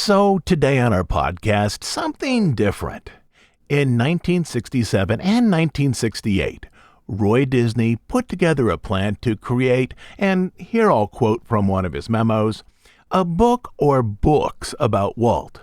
So today on our podcast, something different. In 1967 and 1968, Roy Disney put together a plan to create, and here I'll quote from one of his memos, a book or books about Walt.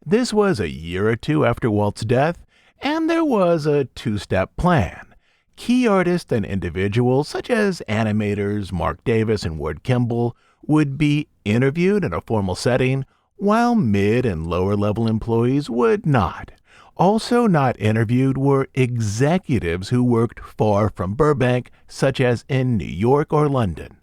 This was a year or two after Walt's death, and there was a two-step plan. Key artists and individuals such as animators Mark Davis and Ward Kimball would be interviewed in a formal setting, while mid- and lower-level employees would not. Also not interviewed were executives who worked far from Burbank, such as in New York or London.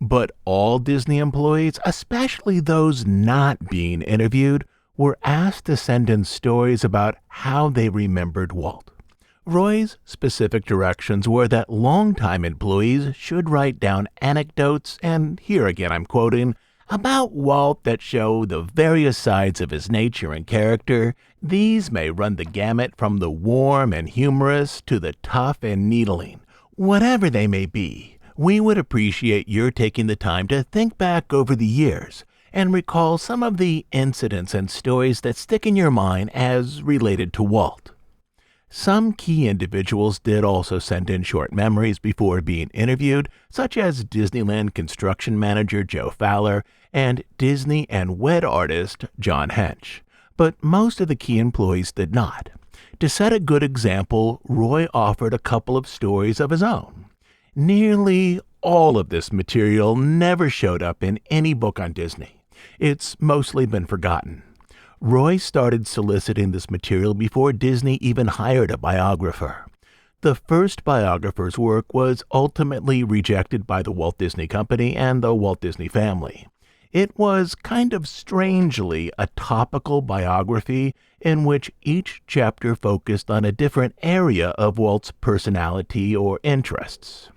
But all Disney employees, especially those not being interviewed, were asked to send in stories about how they remembered Walt. Roy's specific directions were that longtime employees should write down anecdotes, and here again I'm quoting, about Walt that show the various sides of his nature and character. These may run the gamut from the warm and humorous to the tough and needling. Whatever they may be, we would appreciate your taking the time to think back over the years and recall some of the incidents and stories that stick in your mind as related to Walt. Some key individuals did also send in short memories before being interviewed, such as Disneyland construction manager Joe Fowler and Disney and WED artist John Hench. But most of the key employees did not. To set a good example, Roy offered a couple of stories of his own. Nearly all of this material never showed up in any book on Disney. It's mostly been forgotten. Roy started soliciting this material before Disney even hired a biographer. The first biographer's work was ultimately rejected by the Walt Disney Company and the Walt Disney family. It was kind of strangely a topical biography in which each chapter focused on a different area of Walt's personality or interests.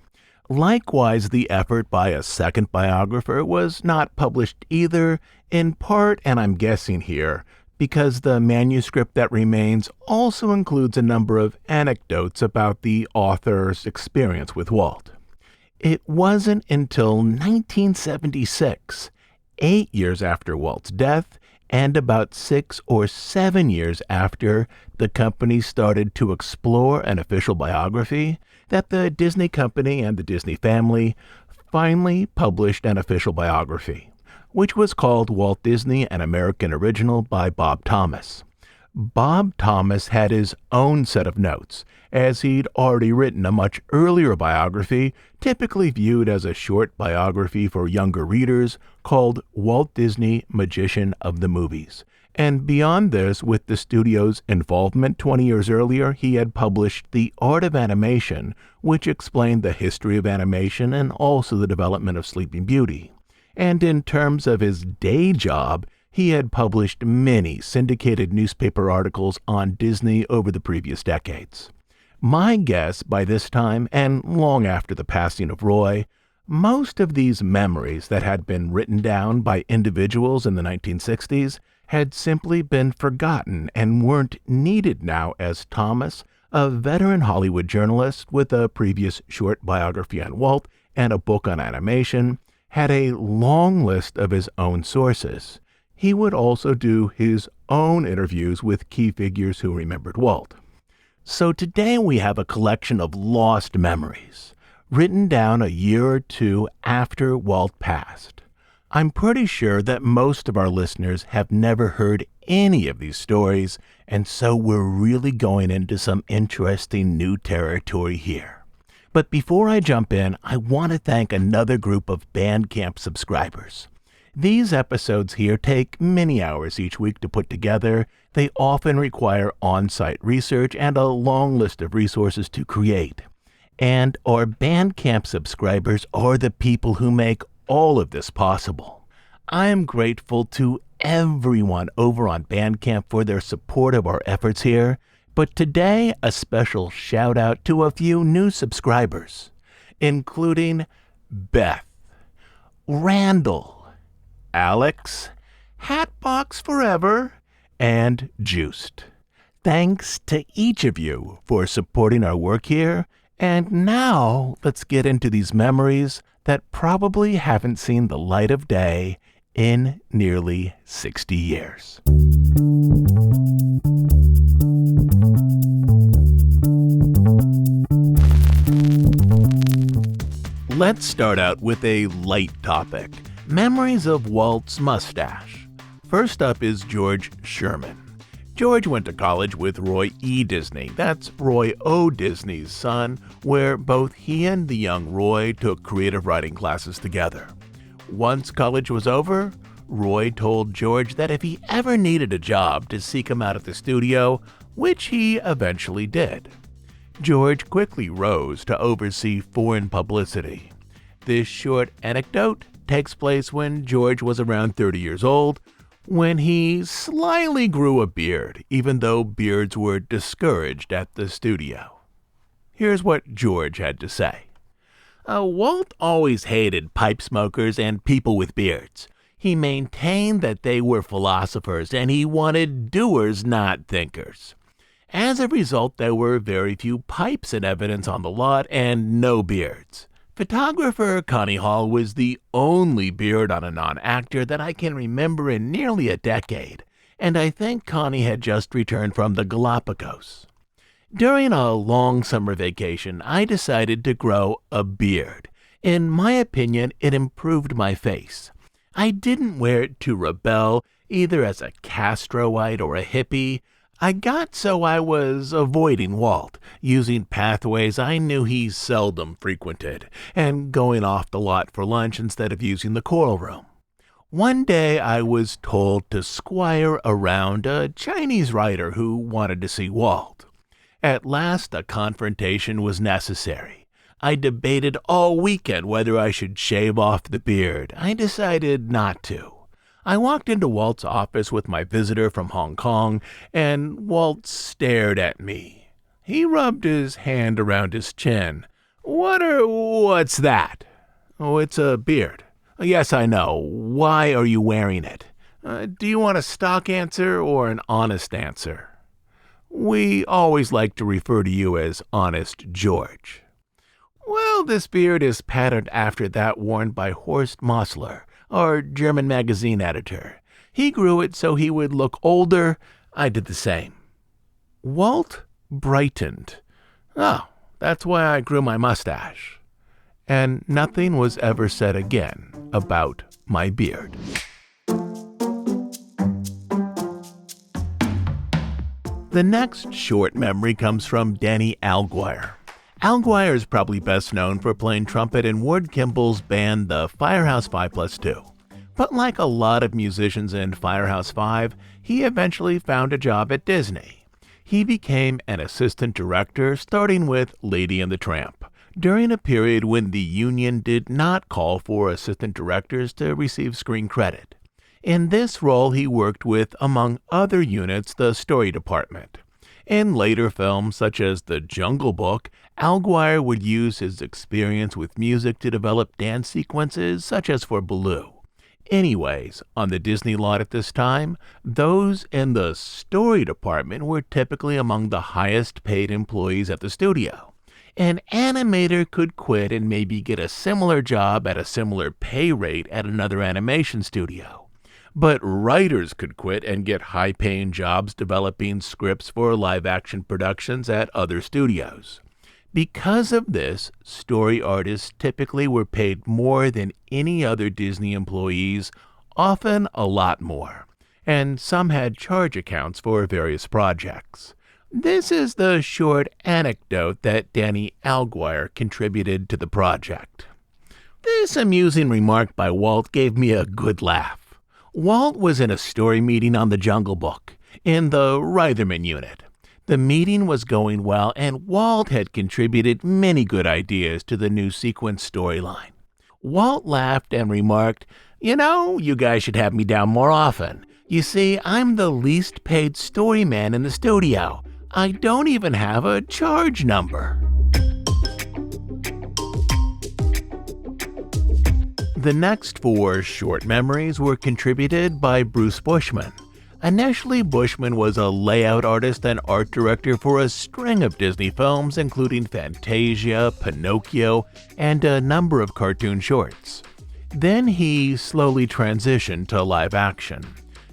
Likewise, the effort by a second biographer was not published either, in part, and I'm guessing here, because the manuscript that remains also includes a number of anecdotes about the author's experience with Walt. It wasn't until 1976, 8 years after Walt's death, and about 6 or 7 years after the company started to explore an official biography, that the Disney Company and the Disney family finally published an official biography, which was called Walt Disney, an American Original by Bob Thomas. Bob Thomas had his own set of notes, as he'd already written a much earlier biography, typically viewed as a short biography for younger readers, called Walt Disney, Magician of the Movies. And beyond this, with the studio's involvement 20 years earlier, he had published The Art of Animation, which explained the history of animation and also the development of Sleeping Beauty. And in terms of his day job, he had published many syndicated newspaper articles on Disney over the previous decades. My guess by this time, and long after the passing of Roy, most of these memories that had been written down by individuals in the 1960s had simply been forgotten and weren't needed now, as Thomas, a veteran Hollywood journalist with a previous short biography on Walt and a book on animation, had a long list of his own sources. He would also do his own interviews with key figures who remembered Walt. So today we have a collection of lost memories, written down a year or two after Walt passed. I'm pretty sure that most of our listeners have never heard any of these stories, and so we're really going into some interesting new territory here. But before I jump in, I want to thank another group of Bandcamp subscribers. These episodes here take many hours each week to put together. They often require on-site research and a long list of resources to create. And our Bandcamp subscribers are the people who make all of this possible. I am grateful to everyone over on Bandcamp for their support of our efforts here, but today a special shout out to a few new subscribers, including Beth, Randall, Alex, Hatbox Forever, and Juiced. Thanks to each of you for supporting our work here, and now let's get into these memories that probably haven't seen the light of day in nearly 60 years. Let's start out with a light topic, memories of Walt's mustache. First up is George Sherman. George went to college with Roy E. Disney, that's Roy O. Disney's son, where both he and the young Roy took creative writing classes together. Once college was over, Roy told George that if he ever needed a job to seek him out at the studio, which he eventually did. George quickly rose to oversee foreign publicity. This short anecdote takes place when George was around 30 years old, when he slyly grew a beard, even though beards were discouraged at the studio. Here's what George had to say. Walt always hated pipe smokers and people with beards. He maintained that they were philosophers, and he wanted doers, not thinkers. As a result, there were very few pipes in evidence on the lot and no beards. Photographer Connie Hall was the only beard on a non-actor that I can remember in nearly a decade, and I think Connie had just returned from the Galapagos. During a long summer vacation, I decided to grow a beard. In my opinion, it improved my face. I didn't wear it to rebel, either as a Castroite or a hippie. I got so I was avoiding Walt, using pathways I knew he seldom frequented, and going off the lot for lunch instead of using the choral room. One day I was told to squire around a Chinese writer who wanted to see Walt. At last a confrontation was necessary. I debated all weekend whether I should shave off the beard. I decided not to. I walked into Walt's office with my visitor from Hong Kong, and Walt stared at me. He rubbed his hand around his chin. What's that? Oh, it's a beard. Yes, I know. Why are you wearing it? Do you want a stock answer or an honest answer? We always like to refer to you as Honest George. Well, this beard is patterned after that worn by Horst Mossler, our German magazine editor. He grew it so he would look older. I did the same. Walt brightened. Oh, that's why I grew my mustache. And nothing was ever said again about my beard. The next short memory comes from Danny Alguire. Alguire is probably best known for playing trumpet in Ward Kimball's band The Firehouse 5+2. But like a lot of musicians in Firehouse 5, he eventually found a job at Disney. He became an assistant director, starting with Lady and the Tramp, during a period when the union did not call for assistant directors to receive screen credit. In this role, he worked with, among other units, the story department. In later films, such as The Jungle Book, Alguire would use his experience with music to develop dance sequences, such as for Baloo. Anyways, on the Disney lot at this time, those in the story department were typically among the highest paid employees at the studio. An animator could quit and maybe get a similar job at a similar pay rate at another animation studio. But writers could quit and get high-paying jobs developing scripts for live-action productions at other studios. Because of this, story artists typically were paid more than any other Disney employees, often a lot more, and some had charge accounts for various projects. This is the short anecdote that Danny Alguire contributed to the project. This amusing remark by Walt gave me a good laugh. Walt was in a story meeting on The Jungle Book, in the Reitherman unit. The meeting was going well, and Walt had contributed many good ideas to the new sequence storyline. Walt laughed and remarked, you guys should have me down more often. You see, I'm the least paid story man in the studio. I don't even have a charge number. The next 4 short memories were contributed by Bruce Bushman. Initially, Bushman was a layout artist and art director for a string of Disney films, including Fantasia, Pinocchio, and a number of cartoon shorts. Then he slowly transitioned to live action.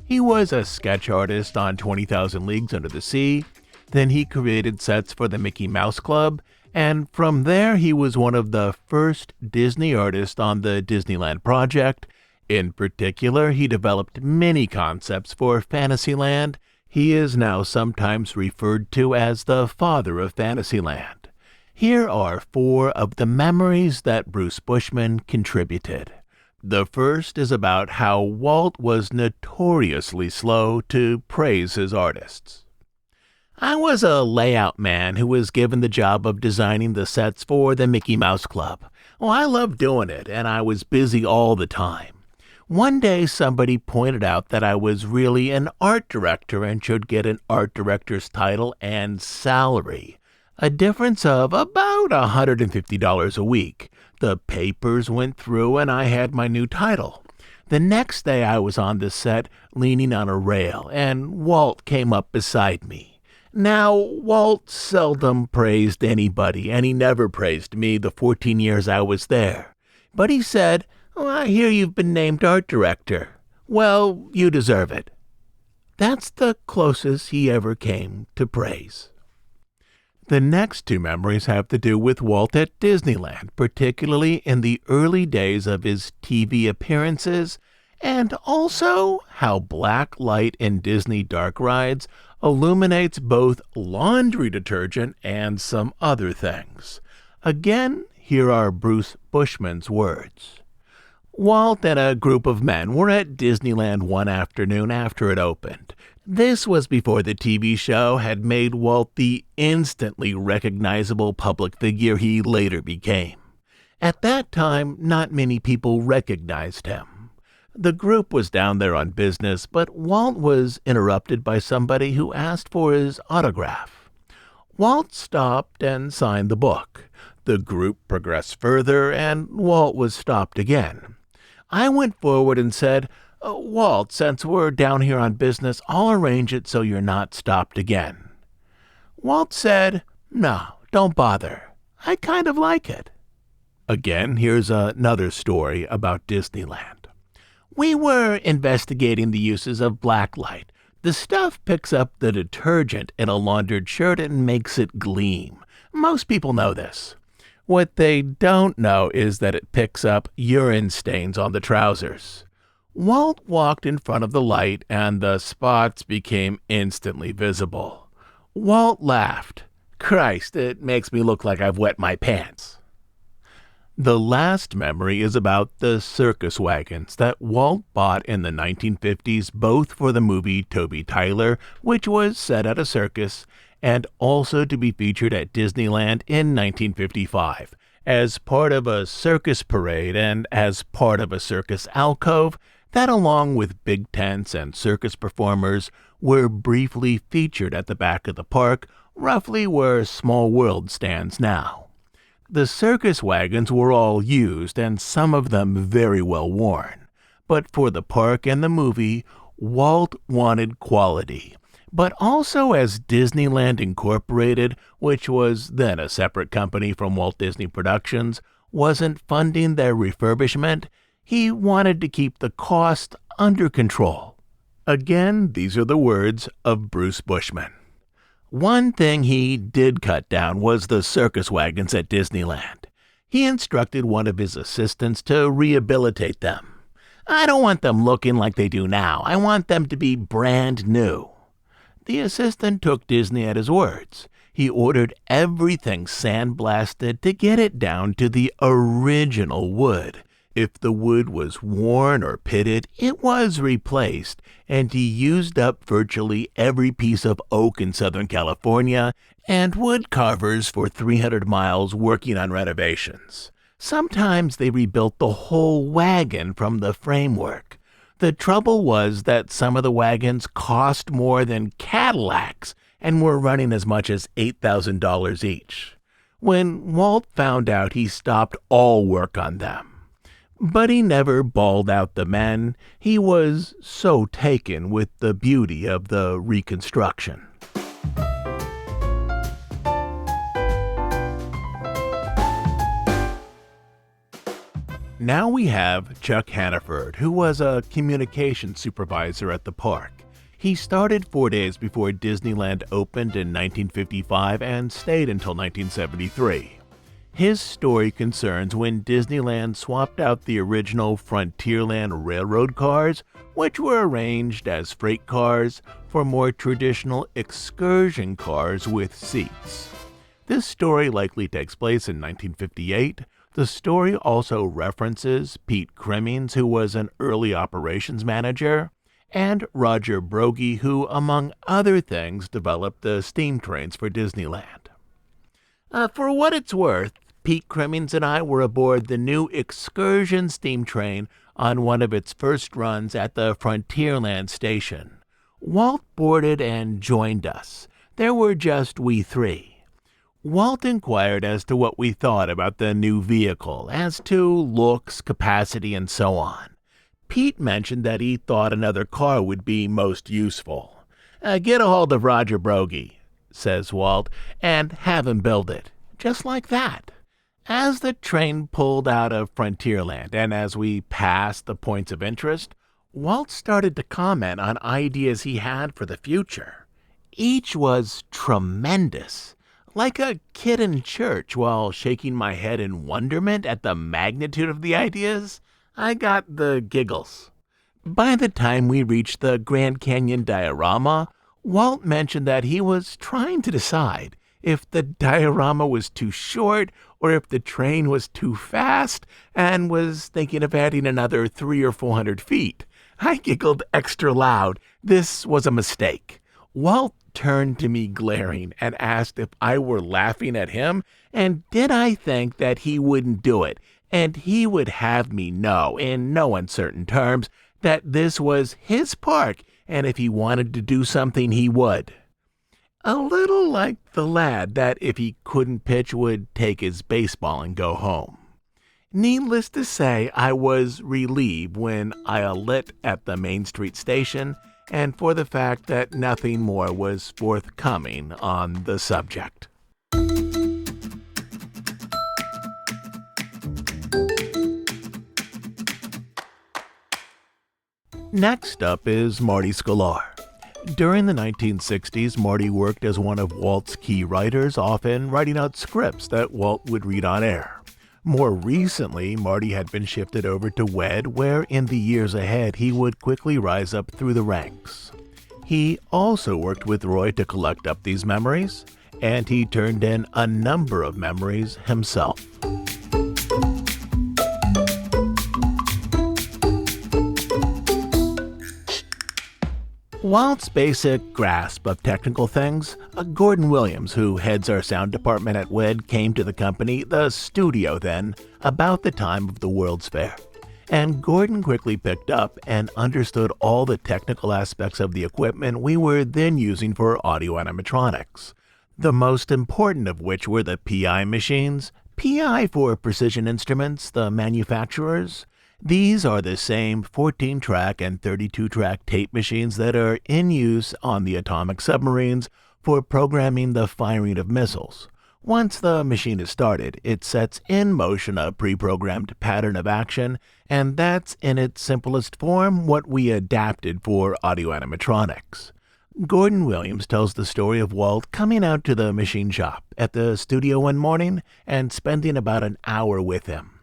He was a sketch artist on 20,000 Leagues Under the Sea. Then he created sets for the Mickey Mouse Club, and from there he was one of the first Disney artists on the Disneyland project. In particular, he developed many concepts for Fantasyland. He is now sometimes referred to as the father of Fantasyland. Here are 4 of the memories that Bruce Bushman contributed. The first is about how Walt was notoriously slow to praise his artists. I was a layout man who was given the job of designing the sets for the Mickey Mouse Club. I loved doing it, and I was busy all the time. One day somebody pointed out that I was really an art director and should get an art director's title and salary, a difference of about $150 a week. The papers went through and I had my new title. The next day I was on the set leaning on a rail and Walt came up beside me. Now, Walt seldom praised anybody, and he never praised me the 14 years I was there. But he said, I hear you've been named art director. Well, you deserve it. That's the closest he ever came to praise. The next 2 memories have to do with Walt at Disneyland, particularly in the early days of his TV appearances, and also how black light in Disney dark rides illuminates both laundry detergent and some other things. Again, here are Bruce Bushman's words. Walt and a group of men were at Disneyland one afternoon after it opened. This was before the TV show had made Walt the instantly recognizable public figure he later became. At that time, not many people recognized him. The group was down there on business, but Walt was interrupted by somebody who asked for his autograph. Walt stopped and signed the book. The group progressed further, and Walt was stopped again. I went forward and said, Walt, since we're down here on business, I'll arrange it so you're not stopped again. Walt said, No, don't bother. I kind of like it. Again, here's another story about Disneyland. We were investigating the uses of blacklight. The stuff picks up the detergent in a laundered shirt and makes it gleam. Most people know this. What they don't know is that it picks up urine stains on the trousers. Walt walked in front of the light and the spots became instantly visible. Walt laughed. Christ, it makes me look like I've wet my pants. The last memory is about the circus wagons that Walt bought in the 1950s, both for the movie Toby Tyler, which was set at a circus, and also to be featured at Disneyland in 1955. As part of a circus parade and as part of a circus alcove, that along with big tents and circus performers were briefly featured at the back of the park, roughly where Small World stands now. The circus wagons were all used and some of them very well worn. But for the park and the movie, Walt wanted quality. But also as Disneyland Incorporated, which was then a separate company from Walt Disney Productions, wasn't funding their refurbishment, he wanted to keep the cost under control. Again, these are the words of Bruce Bushman. One thing he did cut down was the circus wagons at Disneyland. He instructed one of his assistants to rehabilitate them. I don't want them looking like they do now. I want them to be brand new. The assistant took Disney at his words. He ordered everything sandblasted to get it down to the original wood. If the wood was worn or pitted, it was replaced, and he used up virtually every piece of oak in Southern California and wood carvers for 300 miles working on renovations. Sometimes they rebuilt the whole wagon from the framework. The trouble was that some of the wagons cost more than Cadillacs and were running as much as $8,000 each. When Walt found out, he stopped all work on them. But he never bawled out the men. He was so taken with the beauty of the reconstruction. Now we have Chuck Hannaford, who was a communications supervisor at the park. He started 4 days before Disneyland opened in 1955 and stayed until 1973. His story concerns when Disneyland swapped out the original Frontierland Railroad cars, which were arranged as freight cars, for more traditional excursion cars with seats. This story likely takes place in 1958. The story also references Pete Crimmins, who was an early operations manager, and Roger Brogy, who, among other things, developed the steam trains for Disneyland. For what it's worth, Pete Crimmins and I were aboard the new excursion steam train on one of its first runs at the Frontierland station. Walt boarded and joined us. There were just we three. Walt inquired as to what we thought about the new vehicle, as to looks, capacity, and so on. Pete mentioned that he thought another car would be most useful. Get a hold of Roger Brogy, says Walt, and have him build it. Just like that. As the train pulled out of Frontierland and as we passed the points of interest, Walt started to comment on ideas he had for the future. Each was tremendous. Like a kid in church, while shaking my head in wonderment at the magnitude of the ideas, I got the giggles. By the time we reached the Grand Canyon diorama, Walt mentioned that he was trying to decide if the diorama was too short or if the train was too fast, and was thinking of adding another 300 or 400 feet. I giggled extra loud. This was a mistake. Walt turned to me glaring and asked if I were laughing at him, and did I think that he wouldn't do it, and he would have me know, in no uncertain terms, that this was his park, and if he wanted to do something, he would. A little like the lad that, if he couldn't pitch, would take his baseball and go home. Needless to say, I was relieved when I lit at the Main Street station, and for the fact that nothing more was forthcoming on the subject. Next up is Marty Sklar. During the 1960s, Marty worked as one of Walt's key writers, often writing out scripts that Walt would read on air. More recently, Marty had been shifted over to WED, where in the years ahead he would quickly rise up through the ranks. He also worked with Roy to collect up these memories, and he turned in a number of memories himself. Walt's basic grasp of technical things, Gordon Williams, who heads our sound department at WED, came to the company, the studio then, about the time of the World's Fair. And Gordon quickly picked up and understood all the technical aspects of the equipment we were then using for audio animatronics. The most important of which were the PI machines, PI for Precision Instruments, the manufacturers. These are the same 14-track and 32-track tape machines that are in use on the atomic submarines for programming the firing of missiles. Once the machine is started, it sets in motion a pre-programmed pattern of action, and that's in its simplest form what we adapted for audio animatronics. Gordon Williams tells the story of Walt coming out to the machine shop at the studio one morning and spending about an hour with him.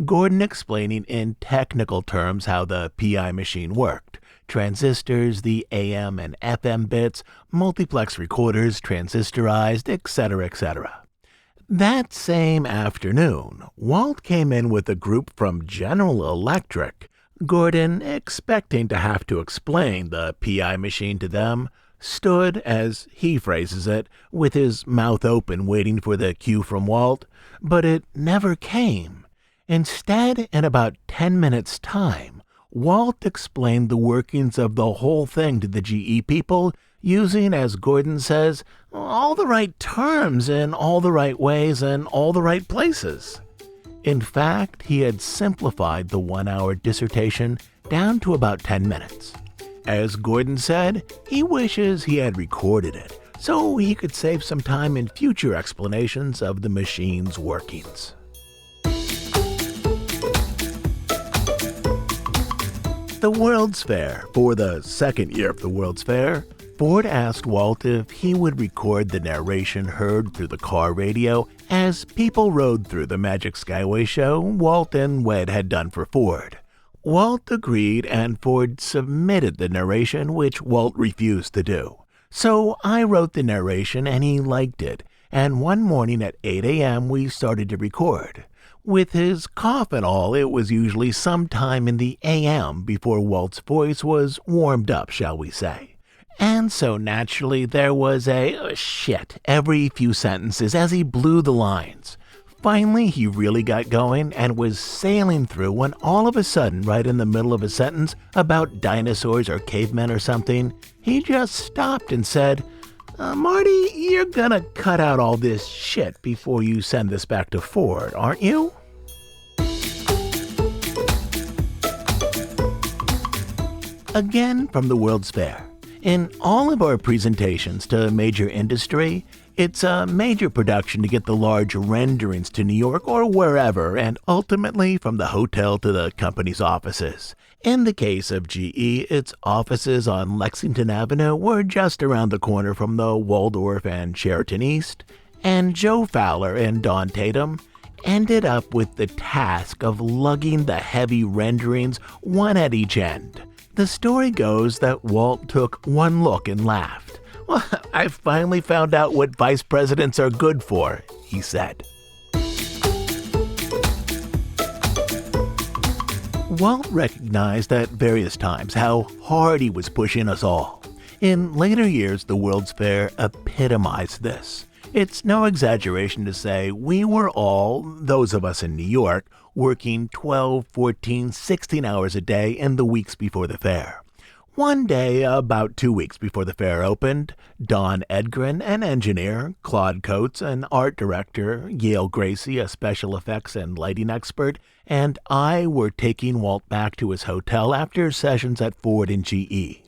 Gordon explaining in technical terms how the PI machine worked. Transistors, the AM and FM bits, multiplex recorders, transistorized, etc., etc. That same afternoon, Walt came in with a group from General Electric. Gordon, expecting to have to explain the PI machine to them, stood, as he phrases it, with his mouth open waiting for the cue from Walt, but it never came. Instead, in about 10 minutes' time, Walt explained the workings of the whole thing to the GE people using, as Gordon says, all the right terms in all the right ways and all the right places. In fact, he had simplified the 1-hour dissertation down to about 10 minutes. As Gordon said, he wishes he had recorded it so he could save some time in future explanations of the machine's workings. the World's Fair, for the second year of the World's Fair, Ford asked Walt if he would record the narration heard through the car radio as people rode through the Magic Skyway show Walt and Wed had done for Ford. Walt agreed, and Ford submitted the narration, which Walt refused to do. So I wrote the narration, and he liked it, and one morning at 8 a.m. we started to record. With his cough and all, it was usually sometime in the a.m. before Walt's voice was warmed up, shall we say. And so naturally there was a shit every few sentences as he blew the lines. Finally, he really got going and was sailing through when all of a sudden, right in the middle of a sentence about dinosaurs or cavemen or something, he just stopped and said, Marty, you're gonna cut out all this shit before you send this back to Ford, aren't you? Again from the World's Fair. In all of our presentations to major industry, it's a major production to get the large renderings to New York or wherever, and ultimately from the hotel to the company's offices. In the case of GE, its offices on Lexington Avenue were just around the corner from the Waldorf and Sheraton East, and Joe Fowler and Don Tatum ended up with the task of lugging the heavy renderings, one at each end. The story goes that Walt took one look and laughed. "Well, I finally found out what vice presidents are good for," he said. Walt recognized at various times how hard he was pushing us all. In later years, the World's Fair epitomized this. It's no exaggeration to say we were all, those of us in New York, working 12, 14, 16 hours a day in the weeks before the fair. One day, about 2 weeks before the fair opened, Don Edgren, an engineer, Claude Coates, an art director, Yale Gracie, a special effects and lighting expert, and I were taking Walt back to his hotel after sessions at Ford and GE.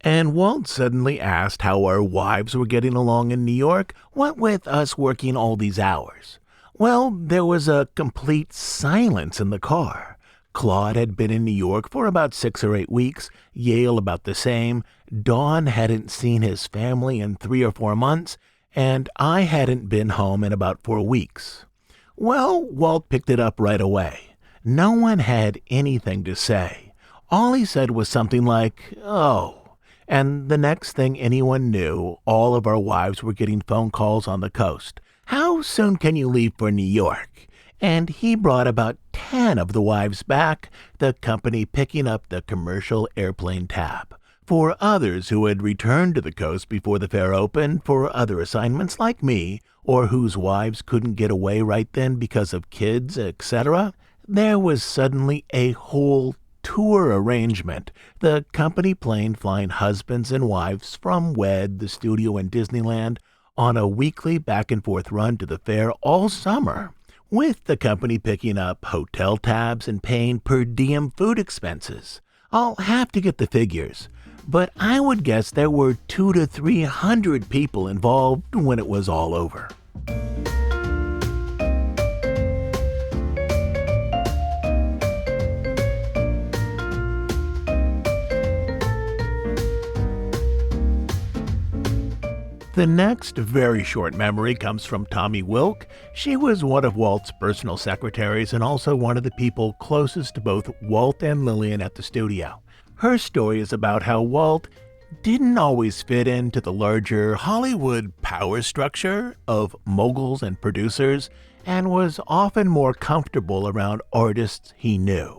And Walt suddenly asked how our wives were getting along in New York, what with us working all these hours. Well, there was a complete silence in the car. Claude had been in New York for about 6 or 8 weeks, Yale about the same, Don hadn't seen his family in 3 or 4 months, and I hadn't been home in about 4 weeks. Well, Walt picked it up right away. No one had anything to say. All he said was something like, "Oh." And the next thing anyone knew, all of our wives were getting phone calls on the coast. "How soon can you leave for New York?" And he brought about 10 of the wives back, the company picking up the commercial airplane tab. For others who had returned to the coast before the fair opened for other assignments like me, or whose wives couldn't get away right then because of kids, etc., there was suddenly a whole tour arrangement, the company plane flying husbands and wives from Wed, the studio, and Disneyland on a weekly back-and-forth run to the fair all summer, with the company picking up hotel tabs and paying per diem food expenses. I'll have to get the figures, but I would guess there were 200 to 300 people involved when it was all over. The next very short memory comes from Tommy Wilk. She was one of Walt's personal secretaries and also one of the people closest to both Walt and Lillian at the studio. Her story is about how Walt didn't always fit into the larger Hollywood power structure of moguls and producers and was often more comfortable around artists he knew.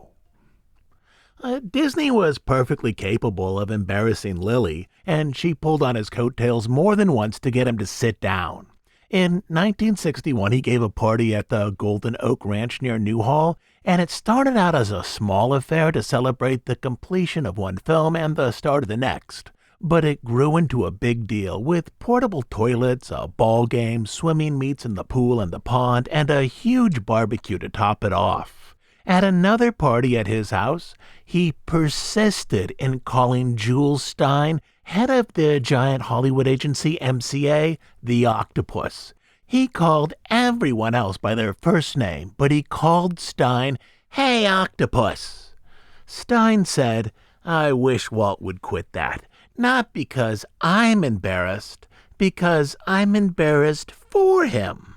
Disney was perfectly capable of embarrassing Lily, and she pulled on his coattails more than once to get him to sit down. In 1961, he gave a party at the Golden Oak Ranch near Newhall, and it started out as a small affair to celebrate the completion of one film and the start of the next. But it grew into a big deal with portable toilets, a ball game, swimming meets in the pool and the pond, and a huge barbecue to top it off. At another party at his house, he persisted in calling Jules Stein, head of the giant Hollywood agency MCA, the Octopus. He called everyone else by their first name, but he called Stein, "Hey, Octopus." Stein said, I wish Walt would quit that. Not because I'm embarrassed, because I'm embarrassed for him.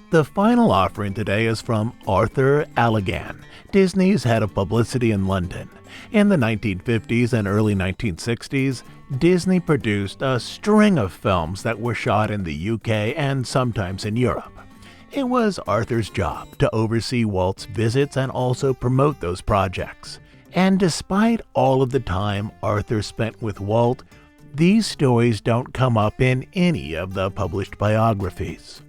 The final offering today is from Arthur Allegan, Disney's head of publicity in London. In the 1950s and early 1960s, Disney produced a string of films that were shot in the UK and sometimes in Europe. It was Arthur's job to oversee Walt's visits and also promote those projects. And despite all of the time Arthur spent with Walt, these stories don't come up in any of the published biographies.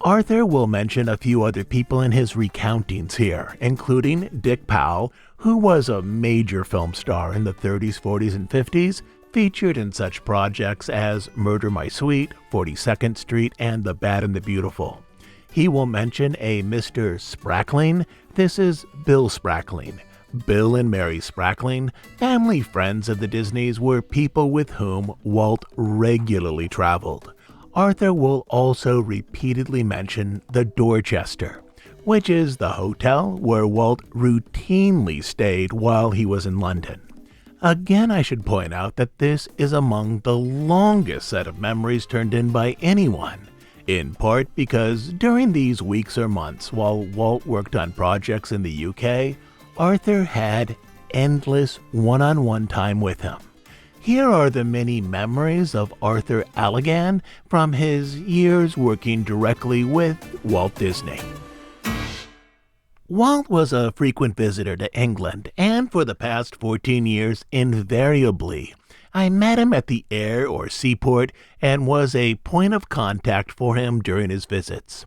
Arthur will mention a few other people in his recountings here, including Dick Powell, who was a major film star in the 30s, 40s, and 50s, featured in such projects as Murder My Sweet, 42nd Street, and The Bad and the Beautiful. He will mention a Mr. Sprackling. This is Bill Sprackling. Bill and Mary Sprackling, family friends of the Disneys, were people with whom Walt regularly traveled. Arthur will also repeatedly mention the Dorchester, which is the hotel where Walt routinely stayed while he was in London. Again, I should point out that this is among the longest set of memories turned in by anyone, in part because during these weeks or months while Walt worked on projects in the UK, Arthur had endless one-on-one time with him. Here are the many memories of Arthur Allegan from his years working directly with Walt Disney. Walt was a frequent visitor to England, and for the past 14 years, invariably, I met him at the air or seaport and was a point of contact for him during his visits.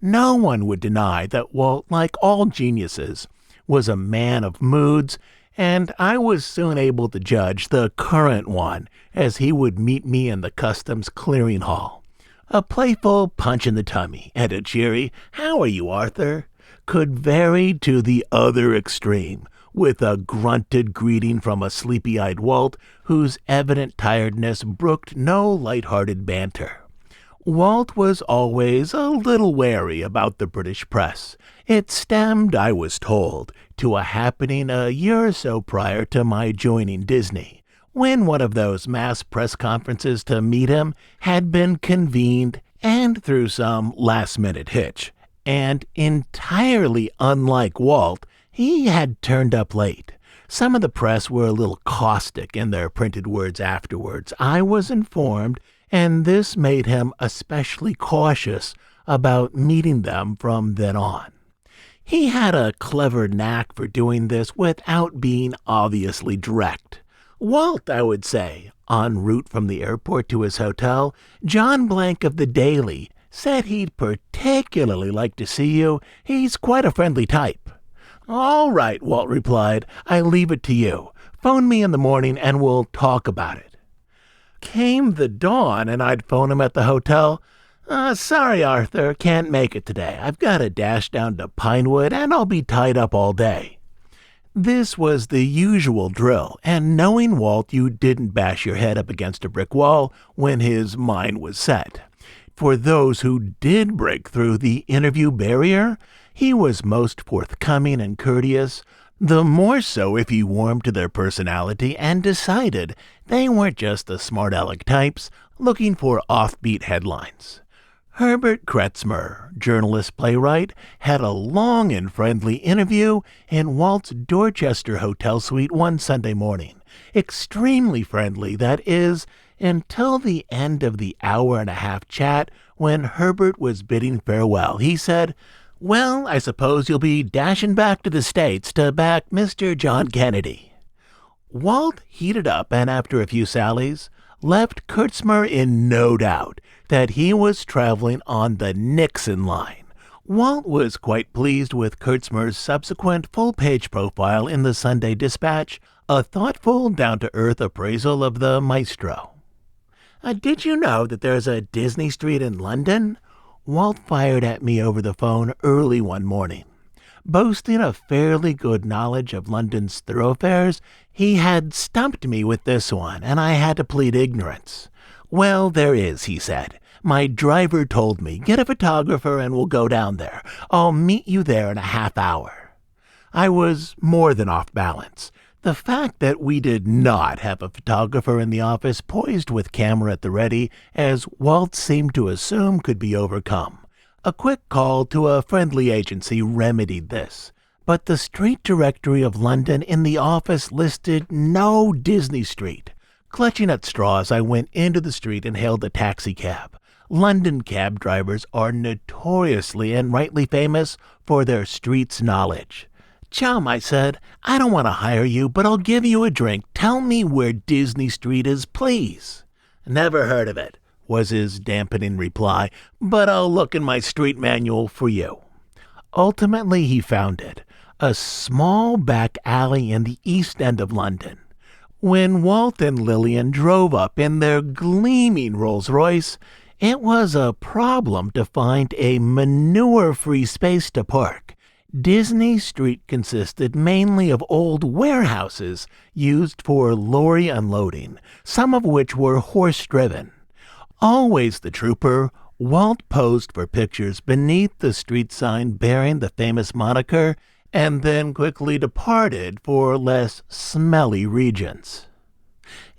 No one would deny that Walt, like all geniuses, was a man of moods, and I was soon able to judge the current one as he would meet me in the customs clearing hall. A playful punch in the tummy and a cheery, "How are you, Arthur?" could vary to the other extreme, with a grunted greeting from a sleepy-eyed Walt whose evident tiredness brooked no light-hearted banter. Walt was always a little wary about the British press. It stemmed, I was told, to a happening a year or so prior to my joining Disney, when one of those mass press conferences to meet him had been convened, and through some last-minute hitch, and entirely unlike Walt, he had turned up late. Some of the press were a little caustic in their printed words afterwards, I was informed, and this made him especially cautious about meeting them from then on. He had a clever knack for doing this without being obviously direct. Walt, I would say, en route from the airport to his hotel, John Blank of the Daily said he'd particularly like to see you. He's quite a friendly type. "All right," Walt replied. "I leave it to you. Phone me in the morning and we'll talk about it." Came the dawn and I'd phone him at the hotel. "Sorry, Arthur, can't make it today. I've got to dash down to Pinewood and I'll be tied up all day." This was the usual drill, and knowing Walt, you didn't bash your head up against a brick wall when his mind was set. For those who did break through the interview barrier, he was most forthcoming and courteous, the more so if he warmed to their personality and decided they weren't just the smart-aleck types looking for offbeat headlines. Herbert Kretzmer, journalist-playwright, had a long and friendly interview in Walt's Dorchester Hotel suite one Sunday morning. Extremely friendly, that is, until the end of the hour-and-a-half chat when Herbert was bidding farewell. He said, "Well, I suppose you'll be dashing back to the States to back Mr. John Kennedy." Walt heated up and, after a few sallies, left Kurtzmer in no doubt that he was traveling on the Nixon line. Walt was quite pleased with Kurtzmer's subsequent full-page profile in the Sunday Dispatch, a thoughtful, down-to-earth appraisal of the maestro. "Did you know that there's a Disney Street in London?" Walt fired at me over the phone early one morning. Boasting a fairly good knowledge of London's thoroughfares, he had stumped me with this one, and I had to plead ignorance. "Well, there is," he said, My driver told me, get a photographer and we'll go down there. I'll meet you there in a half hour. I was more than off balance. The fact that we did not have a photographer in the office poised with camera at the ready, as Walt seemed to assume, could be overcome. A quick call to a friendly agency remedied this, but the street directory of London in the office listed no Disney Street. Clutching at straws, I went into the street and hailed a taxicab. London cab drivers are notoriously and rightly famous for their streets knowledge. "Chum," I said, "I don't want to hire you, but I'll give you a drink. Tell me where Disney Street is, please." "Never heard of it," was his dampening reply, "but I'll look in my street manual for you." Ultimately, he found it, a small back alley in the East End of London. When Walt and Lillian drove up in their gleaming Rolls-Royce, it was a problem to find a manure-free space to park. Disney Street consisted mainly of old warehouses used for lorry unloading, some of which were horse-driven. Always the trooper, Walt posed for pictures beneath the street sign bearing the famous moniker, and then quickly departed for less smelly regions.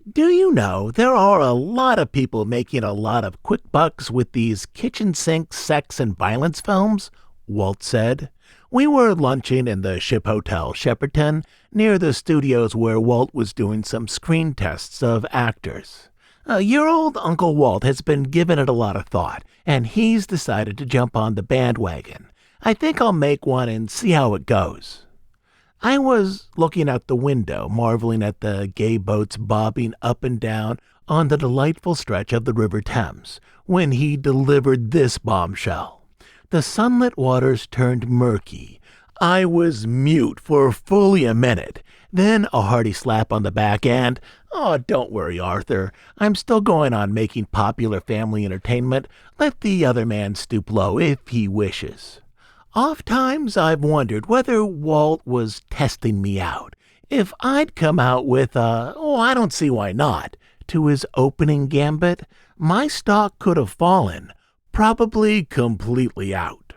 "Do you know, there are a lot of people making a lot of quick bucks with these kitchen sink sex and violence films?" Walt said. We were lunching in the Ship Hotel, Shepperton, near the studios where Walt was doing some screen tests of actors. Your old Uncle Walt has been giving it a lot of thought, and he's decided to jump on the bandwagon. I think I'll make one and see how it goes. I was looking out the window, marveling at the gay boats bobbing up and down on the delightful stretch of the River Thames, when he delivered this bombshell. The sunlit waters turned murky. I was mute for fully a minute, then a hearty slap on the back and, "Oh, don't worry, Arthur. I'm still going on making popular family entertainment. Let the other man stoop low if he wishes." Ofttimes I've wondered whether Walt was testing me out. If I'd come out with I don't see why not, to his opening gambit, my stock could have fallen, probably completely out.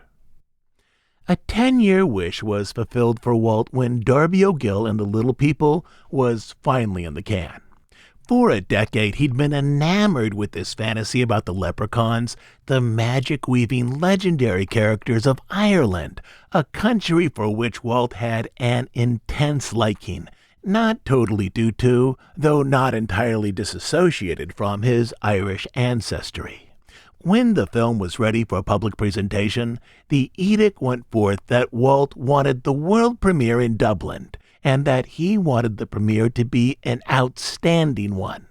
A 10-year wish was fulfilled for Walt when Darby O'Gill and the Little People was finally in the can. For a decade, he'd been enamored with this fantasy about the leprechauns, the magic-weaving legendary characters of Ireland, a country for which Walt had an intense liking, not totally due to, though not entirely disassociated from, his Irish ancestry. When the film was ready for public presentation, the edict went forth that Walt wanted the world premiere in Dublin, and that he wanted the premiere to be an outstanding one.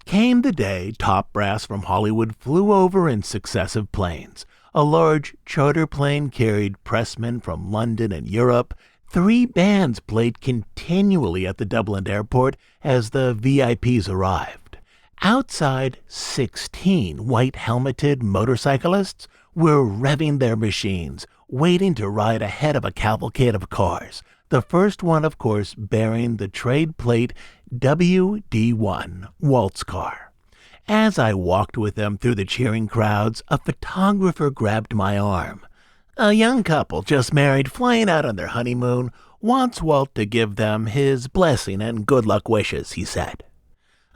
Came the day top brass from Hollywood flew over in successive planes. A large charter plane carried pressmen from London and Europe. 3 bands played continually at the Dublin airport as the VIPs arrived. Outside, 16 white-helmeted motorcyclists were revving their machines, waiting to ride ahead of a cavalcade of cars. The first one, of course, bearing the trade plate WD1, Walt's car. As I walked with them through the cheering crowds, a photographer grabbed my arm. A young couple, just married, flying out on their honeymoon, wants Walt to give them his blessing and good luck wishes, he said.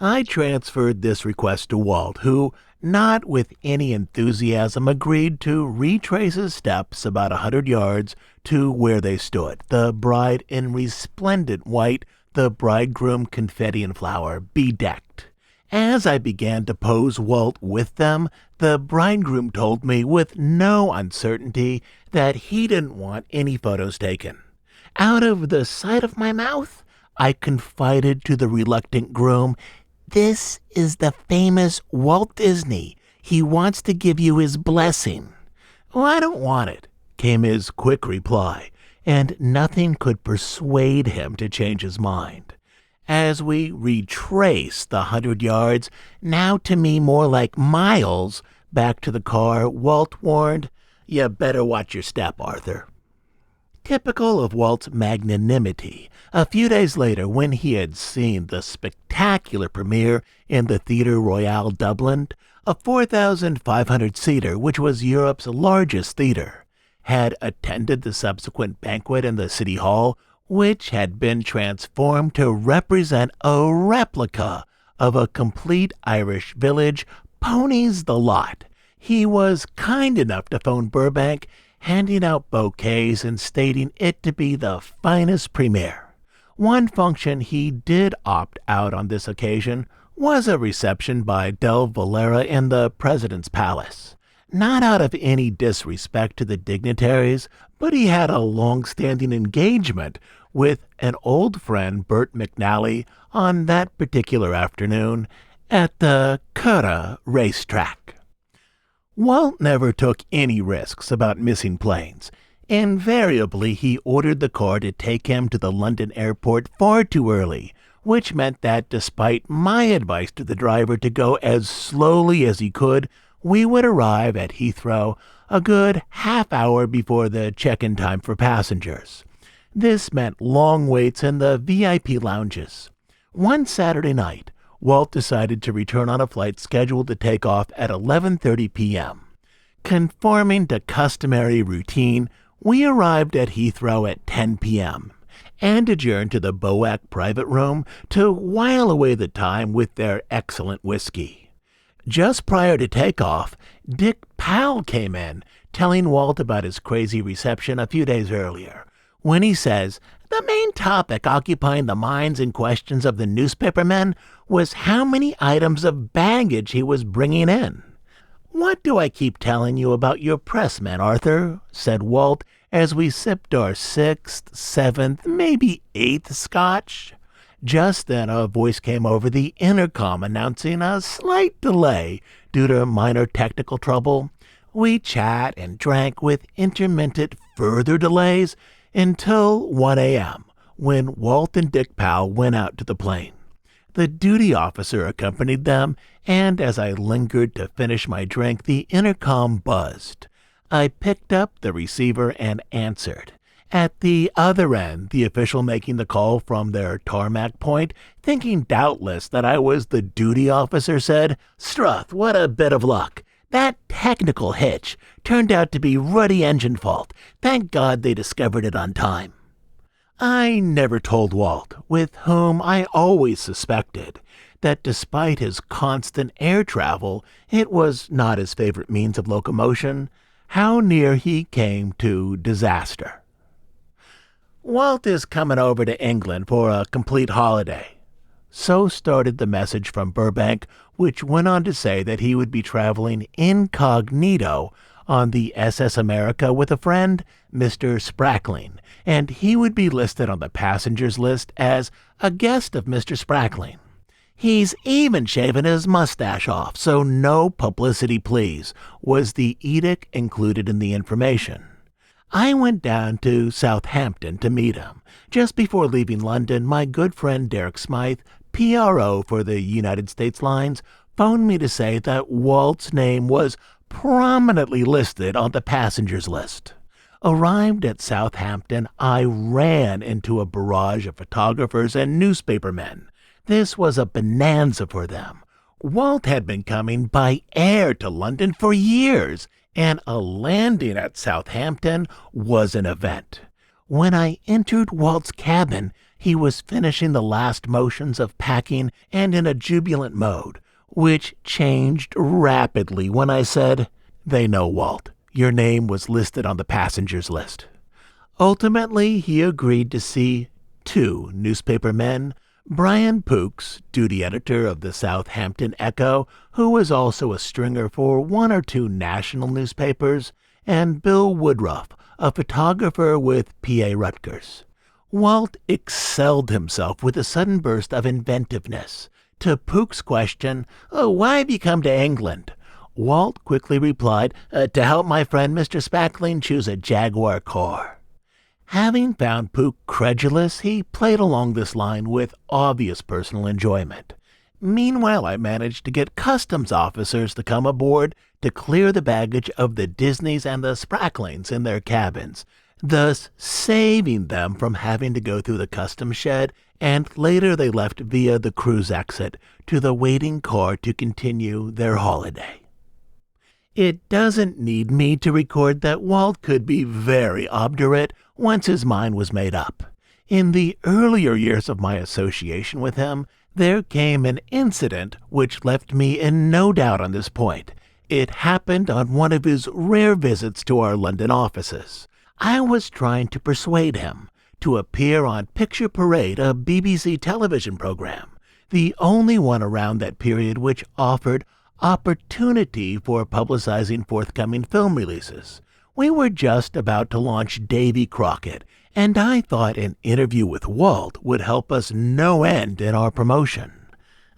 I transferred this request to Walt, who, not with any enthusiasm, agreed to retrace his steps about 100 yards to where they stood, the bride in resplendent white, the bridegroom confetti and flower, bedecked. As I began to pose Walt with them, the bridegroom told me with no uncertainty that he didn't want any photos taken. Out of the side of my mouth, I confided to the reluctant groom, "This is the famous Walt Disney. He wants to give you his blessing." "Oh, I don't want it," came his quick reply, and nothing could persuade him to change his mind. As we retraced the 100 yards, now to me more like miles, back to the car, Walt warned, "You better watch your step, Arthur." Typical of Walt's magnanimity, a few days later when he had seen the spectacular premiere in the Theatre Royal Dublin, a 4,500-seater which was Europe's largest theatre, had attended the subsequent banquet in the City Hall, which had been transformed to represent a replica of a complete Irish village, Ponies the Lot. He was kind enough to phone Burbank, handing out bouquets and stating it to be the finest premiere. One function he did opt out on this occasion was a reception by Del Valera in the President's Palace. Not out of any disrespect to the dignitaries, but he had a long-standing engagement with an old friend, Bert McNally, on that particular afternoon at the Curragh racetrack. Walt never took any risks about missing planes. Invariably, he ordered the car to take him to the London airport far too early, which meant that despite my advice to the driver to go as slowly as he could, we would arrive at Heathrow a good half hour before the check-in time for passengers. This meant long waits in the VIP lounges. One Saturday night, Walt decided to return on a flight scheduled to take off at 11:30 p.m. Conforming to customary routine, we arrived at Heathrow at 10 p.m. and adjourned to the Boac private room to while away the time with their excellent whiskey. Just prior to takeoff, Dick Powell came in, telling Walt about his crazy reception a few days earlier, when he says, "The main topic occupying the minds and questions of the newspapermen was how many items of baggage he was bringing in." "What do I keep telling you about your pressmen, Arthur?" said Walt as we sipped our 6th, 7th, maybe 8th scotch. Just then a voice came over the intercom announcing a slight delay due to minor technical trouble. We chat and drank with intermittent further delays until 1 a.m., when Walt and Dick Powell went out to the plane. The duty officer accompanied them, and as I lingered to finish my drink, the intercom buzzed. I picked up the receiver and answered. At the other end, the official making the call from their tarmac point, thinking doubtless that I was the duty officer, said, "Struth, what a bit of luck. That technical hitch turned out to be ruddy engine fault. Thank God they discovered it on time." I never told Walt, with whom I always suspected, that despite his constant air travel, it was not his favorite means of locomotion, how near he came to disaster. "Walt is coming over to England for a complete holiday." So started the message from Burbank, which went on to say that he would be traveling incognito on the SS America with a friend, Mr. Sprackling, and he would be listed on the passengers list as a guest of Mr. Sprackling. "He's even shaven his mustache off, so no publicity, please," was the edict included in the information. I went down to Southampton to meet him. Just before leaving London, my good friend Derek Smythe, PRO for the United States Lines, phoned me to say that Walt's name was prominently listed on the passengers list. Arrived at Southampton, I ran into a barrage of photographers and newspapermen. This was a bonanza for them. Walt had been coming by air to London for years, and a landing at Southampton was an event. When I entered Walt's cabin, he was finishing the last motions of packing and in a jubilant mode, which changed rapidly when I said, "They know, Walt. Your name was listed on the passengers list." Ultimately, he agreed to see 2 newspapermen, Brian Pooks, duty editor of the Southampton Echo, who was also a stringer for 1 or 2 national newspapers, and Bill Woodruff, a photographer with P.A. Rutgers. Walt excelled himself with a sudden burst of inventiveness. To Pooks' question, "Why have you come to England?" Walt quickly replied, "To help my friend Mr. Sprackling choose a Jaguar car." Having found Pook credulous, he played along this line with obvious personal enjoyment. Meanwhile, I managed to get customs officers to come aboard to clear the baggage of the Disneys and the Spracklings in their cabins, thus saving them from having to go through the customs shed, and later they left via the cruise exit to the waiting car to continue their holiday. It doesn't need me to record that Walt could be very obdurate once his mind was made up. In the earlier years of my association with him, there came an incident which left me in no doubt on this point. It happened on one of his rare visits to our London offices. I was trying to persuade him to appear on Picture Parade, a BBC television program, the only one around that period which offered opportunity for publicizing forthcoming film releases. We were just about to launch Davy Crockett, and I thought an interview with Walt would help us no end in our promotion.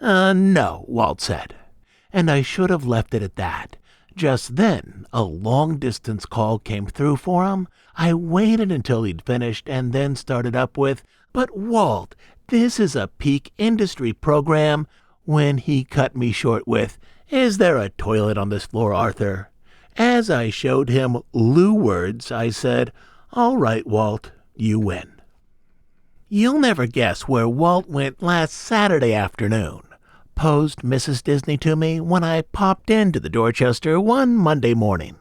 No, Walt said, and I should have left it at that. Just then, a long-distance call came through for him. I waited until he'd finished and then started up with, "But Walt, this is a peak industry program," when he cut me short with, "Is there a toilet on this floor, Arthur?" As I showed him Lou words, I said, "All right, Walt, you win." You'll never guess where Walt went last Saturday afternoon, posed Mrs. Disney to me when I popped into the Dorchester one Monday morning.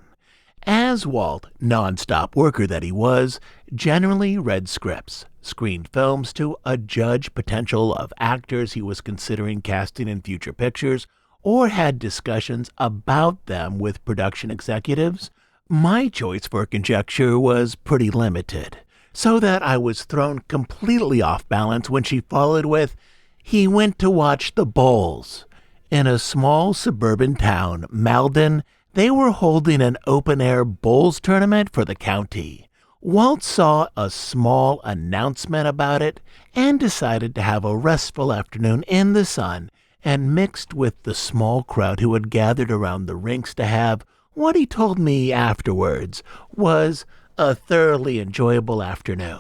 As Walt, non-stop worker that he was, generally read scripts, screened films to adjudge potential of actors he was considering casting in future pictures, or had discussions about them with production executives, my choice for conjecture was pretty limited, so that I was thrown completely off balance when she followed with, "He went to watch the bowls." In a small suburban town, Malden, they were holding an open-air bowls tournament for the county. Walt saw a small announcement about it and decided to have a restful afternoon in the sun, and mixed with the small crowd who had gathered around the rinks to have what he told me afterwards was a thoroughly enjoyable afternoon.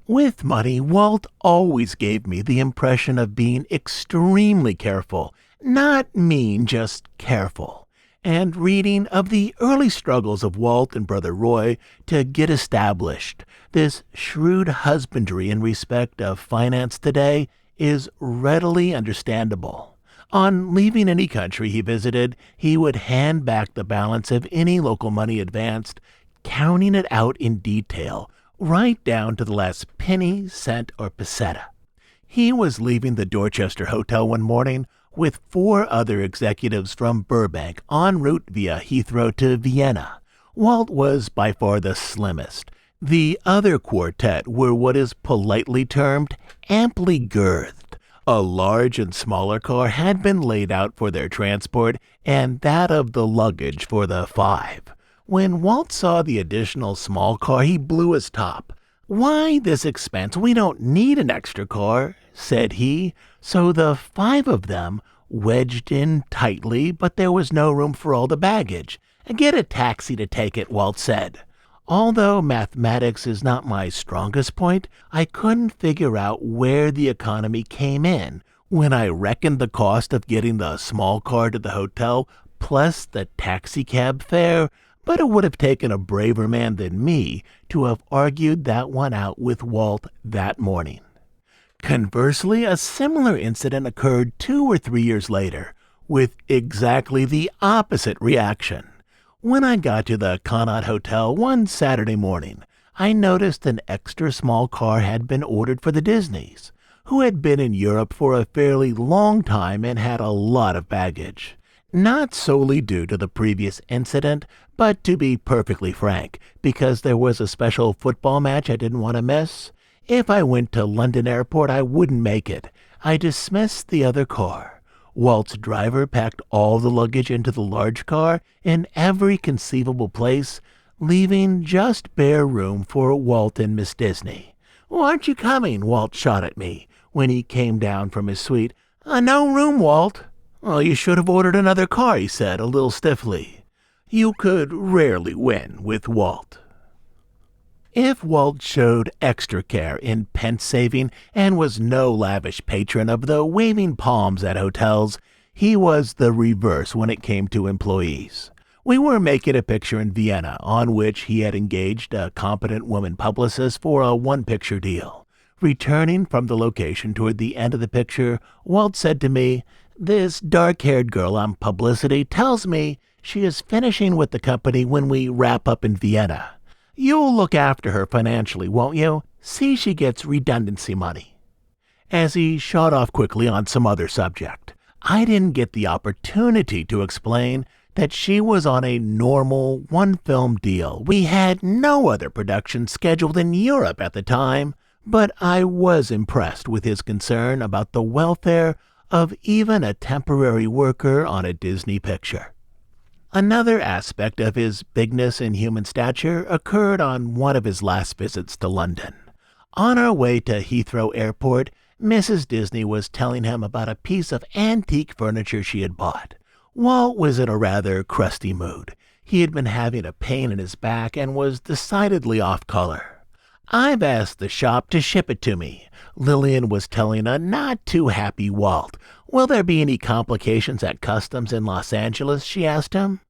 With money, Walt always gave me the impression of being extremely careful, not mean, just careful. And reading of the early struggles of Walt and Brother Roy to get established, this shrewd husbandry in respect of finance today is readily understandable. On leaving any country he visited, he would hand back the balance of any local money advanced, counting it out in detail, right down to the last penny, cent, or peseta. He was leaving the Dorchester Hotel one morning with 4 other executives from Burbank en route via Heathrow to Vienna. Walt was by far the slimmest. The other quartet were what is politely termed amply girthed. A large and smaller car had been laid out for their transport, and that of the luggage for the 5. When Walt saw the additional small car, he blew his top. "Why this expense? We don't need an extra car," said he. So the 5 of them wedged in tightly, but there was no room for all the baggage. "Get a taxi to take it," Walt said. Although mathematics is not my strongest point, I couldn't figure out where the economy came in when I reckoned the cost of getting the small car to the hotel plus the taxi cab fare, but it would have taken a braver man than me to have argued that one out with Walt that morning. Conversely, a similar incident occurred 2 or 3 years later, with exactly the opposite reaction. When I got to the Connaught Hotel one Saturday morning, I noticed an extra small car had been ordered for the Disneys, who had been in Europe for a fairly long time and had a lot of baggage. Not solely due to the previous incident, but to be perfectly frank, because there was a special football match I didn't want to miss. If I went to London Airport, I wouldn't make it. I dismissed the other car. Walt's driver packed all the luggage into the large car in every conceivable place, leaving just bare room for Walt and Miss Disney. "Well, aren't you coming?" Walt shot at me when he came down from his suite. No room, Walt." "Well, you should have ordered another car," he said, a little stiffly. You could rarely win with Walt. If Walt showed extra care in pence saving and was no lavish patron of the waving palms at hotels, he was the reverse when it came to employees. We were making a picture in Vienna on which he had engaged a competent woman publicist for a one-picture deal. Returning from the location toward the end of the picture, Walt said to me, "This dark-haired girl on publicity tells me she is finishing with the company when we wrap up in Vienna. You'll look after her financially, won't you? See she gets redundancy money." As he shot off quickly on some other subject, I didn't get the opportunity to explain that she was on a normal one-film deal. We had no other production scheduled in Europe at the time, but I was impressed with his concern about the welfare of even a temporary worker on a Disney picture. Another aspect of his bigness and human stature occurred on one of his last visits to London. On our way to Heathrow Airport, Mrs. Disney was telling him about a piece of antique furniture she had bought. Walt was in a rather crusty mood. He had been having a pain in his back and was decidedly off color. "I've asked the shop to ship it to me," Lillian was telling a not-too-happy Walt. "Will there be any complications at customs in Los Angeles?" she asked him.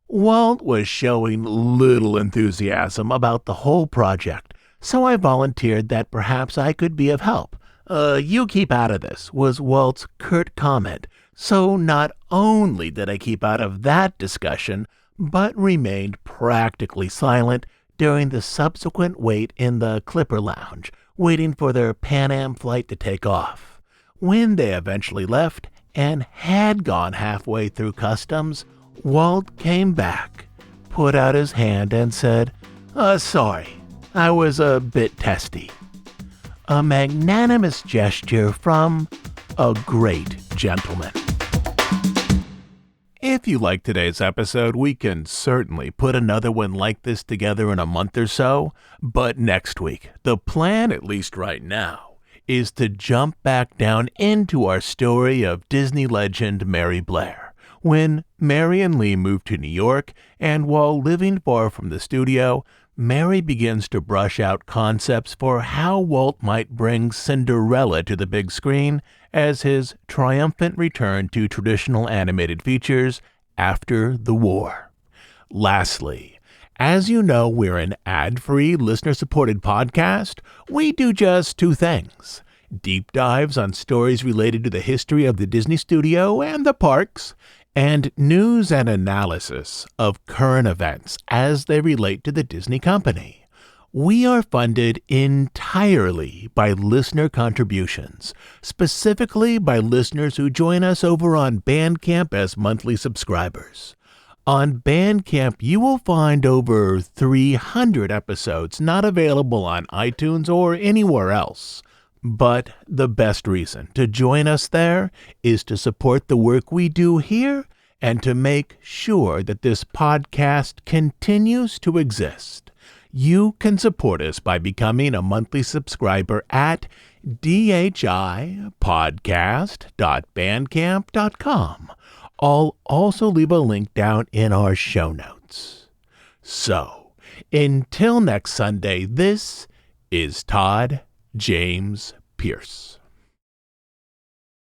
Walt was showing little enthusiasm about the whole project, so I volunteered that perhaps I could be of help. You keep out of this," was Walt's curt comment. So not only did I keep out of that discussion, but remained practically silent during the subsequent wait in the Clipper Lounge, waiting for their Pan Am flight to take off. When they eventually left and had gone halfway through customs, Walt came back, put out his hand and said, "Sorry, I was a bit testy." A magnanimous gesture from a great gentleman. If you like today's episode, we can certainly put another one like this together in a month or so. But next week, the plan, at least right now, is to jump back down into our story of Disney legend Mary Blair. When Mary and Lee moved to New York, and while living far from the studio, Mary begins to brush out concepts for how Walt might bring Cinderella to the big screen as his triumphant return to traditional animated features after the war. Lastly, as you know, we're an ad-free, listener-supported podcast. We do just two things: deep dives on stories related to the history of the Disney studio and the parks, and news and analysis of current events as they relate to the Disney company. We are funded entirely by listener contributions, specifically by listeners who join us over on Bandcamp as monthly subscribers. On Bandcamp, you will find over 300 episodes not available on iTunes or anywhere else. But the best reason to join us there is to support the work we do here and to make sure that this podcast continues to exist. You can support us by becoming a monthly subscriber at dhipodcast.bandcamp.com. I'll also leave a link down in our show notes. So, until next Sunday, this is Todd James Pierce.